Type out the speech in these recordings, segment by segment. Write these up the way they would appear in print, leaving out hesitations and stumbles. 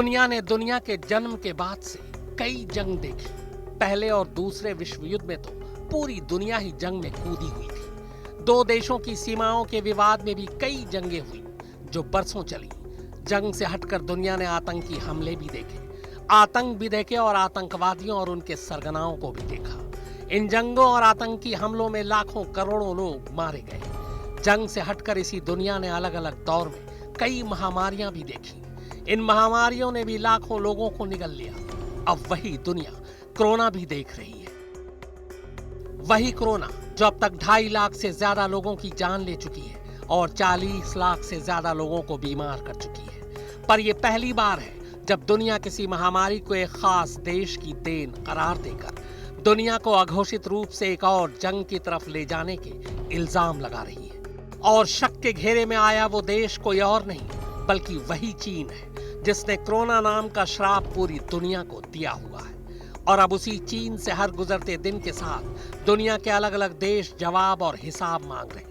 दुनिया ने दुनिया के जन्म के बाद से कई जंग देखी। पहले और दूसरे विश्व युद्ध में तो पूरी दुनिया ही जंग में कूदी हुई थी। दो देशों की सीमाओं के विवाद में भी कई जंगें हुई जो बरसों चली। जंग से हटकर दुनिया ने आतंकी हमले भी देखे, आतंक भी देखे और आतंकवादियों और उनके सरगनाओं को भी देखा। इन जंगों और आतंकी हमलों में लाखों करोड़ों लोग मारे गए। जंग से हटकर इसी दुनिया ने अलग अलग दौर में कई महामारियां भी देखी। इन महामारियों ने भी लाखों लोगों को निगल लिया। अब वही दुनिया कोरोना भी देख रही है। वही कोरोना जो अब तक 2.5 लाख से ज्यादा लोगों की जान ले चुकी है और 40 लाख से ज्यादा लोगों को बीमार कर चुकी है। पर यह पहली बार है जब दुनिया किसी महामारी को एक खास देश की देन करार देकर दुनिया को अघोषित रूप से एक और जंग की तरफ ले जाने के इल्जाम लगा रही है। और शक के घेरे में आया वो देश कोई और नहीं बल्कि वही चीन है, जिसने कोरोना नाम का श्राप पूरी दुनिया को दिया हुआ है। और अब उसी चीन से हर गुजरते दिन के साथ दुनिया के अलग अलग देश जवाब और हिसाब मांग रहे हैं।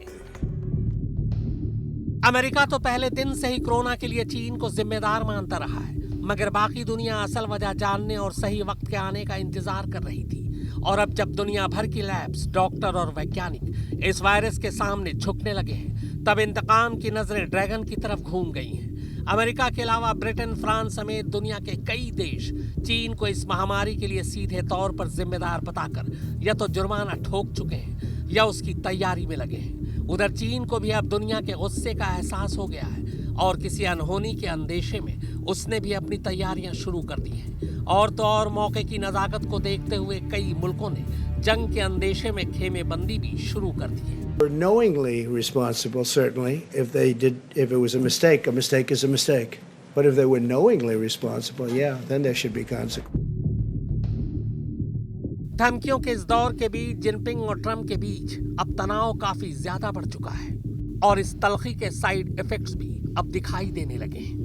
अमेरिका तो पहले दिन से ही कोरोना के लिए चीन को जिम्मेदार मानता रहा है, मगर बाकी दुनिया असल वजह जानने और सही वक्त के आने का इंतजार कर रही थी। और अब जब दुनिया भर की लैब्स, डॉक्टर और वैज्ञानिक इस वायरस के सामने झुकने लगे हैं, तब इंतकाम की नजरें ड्रैगन की तरफ घूम गई हैं। अमेरिका के अलावा ब्रिटेन, फ्रांस समेत दुनिया के कई देश चीन को इस महामारी के लिए सीधे तौर पर जिम्मेदार बताकर या तो जुर्माना ठोक चुके हैं या उसकी तैयारी में लगे हैं। उधर चीन को भी अब दुनिया के गुस्से का एहसास हो गया है और किसी अनहोनी के अंदेशे में उसने भी अपनी तैयारियां शुरू कर दी हैं। और तो और मौके की नजाकत को देखते हुए कई मुल्कों ने जंग के अंदेशे में खेमेबंदी भी शुरू कर दी है। Knowingly responsible, certainly. If it was a mistake is a mistake. But if they were knowingly responsible, yeah, then there should be consequences. धमकियों के इस दौर के बीच जिनपिंग और ट्रंप के बीच अब तनाव काफी ज्यादा बढ़ चुका है और इस तलखी के साइड इफेक्ट्स भी अब दिखाई देने लगे हैं।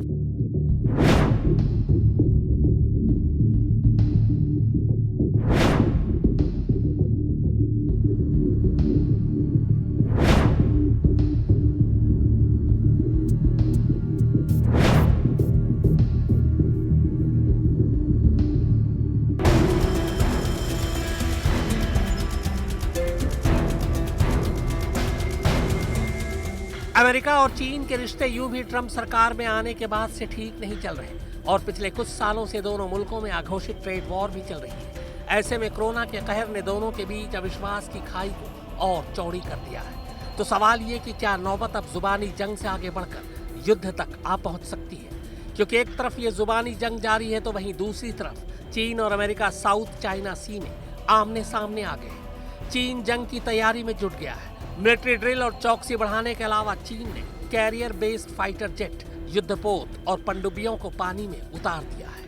अमेरिका और चीन के रिश्ते यूं भी ट्रंप सरकार में आने के बाद से ठीक नहीं चल रहे और पिछले कुछ सालों से दोनों मुल्कों में अघोषित ट्रेड वॉर भी चल रही है। ऐसे में कोरोना के कहर ने दोनों के बीच अविश्वास की खाई को और चौड़ी कर दिया है। तो सवाल ये कि क्या नौबत अब जुबानी जंग से आगे बढ़कर युद्ध तक आ पहुंच सकती है? क्योंकि एक तरफ ये जुबानी जंग जारी है तो वहीं दूसरी तरफ चीन और अमेरिका साउथ चाइना सी में आमने सामने आ गए। चीन जंग की तैयारी में जुट गया है। मिलिट्री ड्रिल और चौकसी बढ़ाने के अलावा चीन ने कैरियर बेस्ड फाइटर जेट, युद्धपोत और पनडुब्बियों को पानी में उतार दिया है।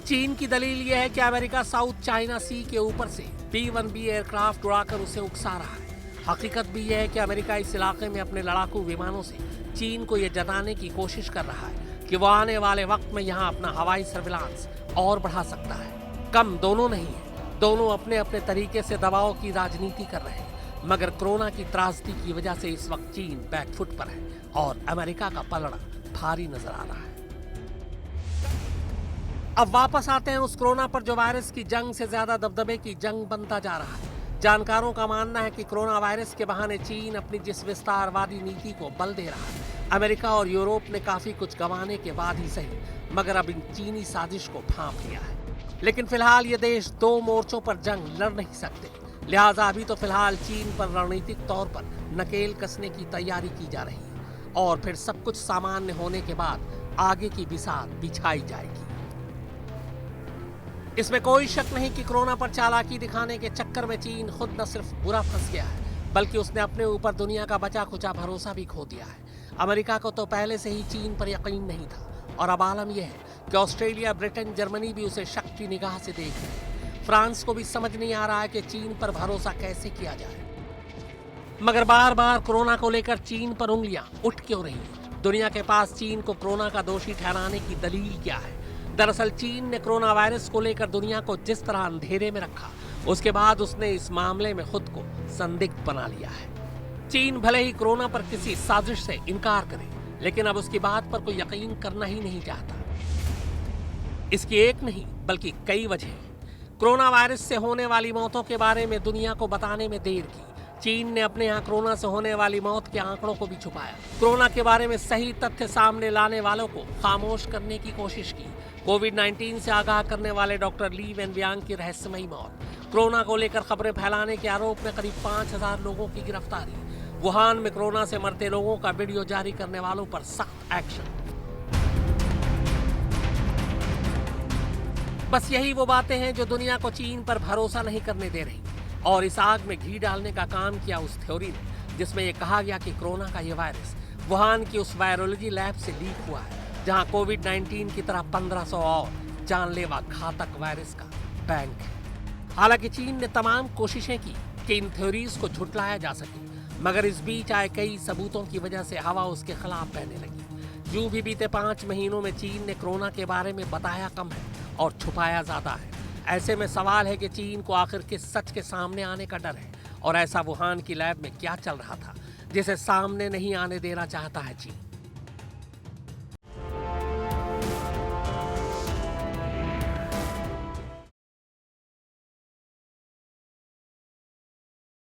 चीन की दलील यह है कि अमेरिका साउथ चाइना सी के ऊपर से B-1B एयरक्राफ्ट उड़ाकर उसे उकसा रहा है। हकीकत भी यह है कि अमेरिका इस इलाके में अपने लड़ाकू विमानों से चीन को यह जताने की कोशिश कर रहा है कि वो आने वाले वक्त में यहाँ अपना हवाई सर्विलांस और बढ़ा सकता है। कम दोनों नहीं है, दोनों अपने अपने तरीके से दबाव की राजनीति कर रहे हैं। मगर कोरोना की त्रासदी की वजह से इस वक्त चीन बैकफुट पर है और अमेरिका का पलड़ा भारी नजर आ रहा है। अब वापस आते हैं उस कोरोना पर जो वायरस की जंग से ज्यादा दबदबे की जंग बनता जा रहा है। जानकारों का मानना है कि कोरोना वायरस के बहाने चीन अपनी जिस विस्तारवादी नीति को बल दे रहा है, अमेरिका और यूरोप ने काफी कुछ गंवाने के बाद ही सही मगर अब इन चीनी साजिश को भांप लिया है। लेकिन फिलहाल ये देश 2 मोर्चों पर जंग लड़ नहीं सकते, लिहाजा अभी तो फिलहाल चीन पर रणनीतिक तौर पर नकेल कसने की तैयारी की जा रही है और फिर सब कुछ सामान्य होने के बाद आगे की बिसात बिछाई जाएगी। इसमें कोई शक नहीं कि कोरोना पर चालाकी दिखाने के चक्कर में चीन खुद न सिर्फ बुरा फंस गया है बल्कि उसने अपने ऊपर दुनिया का बचा खुचा भरोसा भी खो दिया है। अमेरिका को तो पहले से ही चीन पर यकीन नहीं था और अब आलम यह है कि ऑस्ट्रेलिया, ब्रिटेन, जर्मनी भी उसे शक की निगाह से देख रहे हैं। फ्रांस को भी समझ नहीं आ रहा है कि चीन पर भरोसा कैसे किया जाए। मगर बार बार कोरोना को लेकर चीन पर उंगलियां उठ क्यों रही हैं? दुनिया के पास चीन को कोरोना का दोषी ठहराने की दलील क्या है? दरअसल चीन ने कोरोना वायरस को लेकर दुनिया को जिस तरह अंधेरे में रखा, उसके बाद उसने इस मामले में खुद को संदिग्ध बना लिया है। चीन भले ही कोरोना पर किसी साजिश से इनकार करे, लेकिन अब उसकी बात पर कोई यकीन करना ही नहीं चाहता। इसकी एक नहीं बल्कि कई वजह। कोरोना वायरस से होने वाली मौतों के बारे में दुनिया को बताने में देर की। चीन ने अपने यहाँ कोरोना से होने वाली मौत के आंकड़ों को भी छुपाया। कोरोना के बारे में सही तथ्य सामने लाने वालों को खामोश करने की कोशिश की। कोविड-19 से आगाह करने वाले डॉक्टर ली वेनबियांग की रहस्यमयी मौत। कोरोना को लेकर खबरें फैलाने के आरोप में करीब 5,000 लोगों की गिरफ्तारी। वुहान में कोरोना से मरते लोगों का वीडियो जारी करने वालों पर सख्त एक्शन। बस यही वो बातें हैं जो दुनिया को चीन पर भरोसा नहीं करने दे रही। और इस आग में घी डालने का काम किया उस थ्योरी ने जिसमें यह कहा गया कि कोरोना का यह वायरस वुहान की उस वायरोलॉजी लैब से लीक हुआ है जहां कोविड-19 की तरह 1500 और जानलेवा घातक वायरस का बैंक है। हालांकि चीन ने तमाम कोशिशें की कि इन थ्योरीज को झुटलाया जा सके, मगर इस बीच आए कई सबूतों की वजह से हवा उसके खिलाफ बहने लगी। यूं भी बीते 5 महीनों में चीन ने कोरोना के बारे में बताया कम है और छुपाया ज्यादा है। ऐसे में सवाल है कि चीन को आखिर किस सच के सामने आने का डर है और ऐसा वुहान की लैब में क्या चल रहा था जिसे सामने नहीं आने देना चाहता है चीन।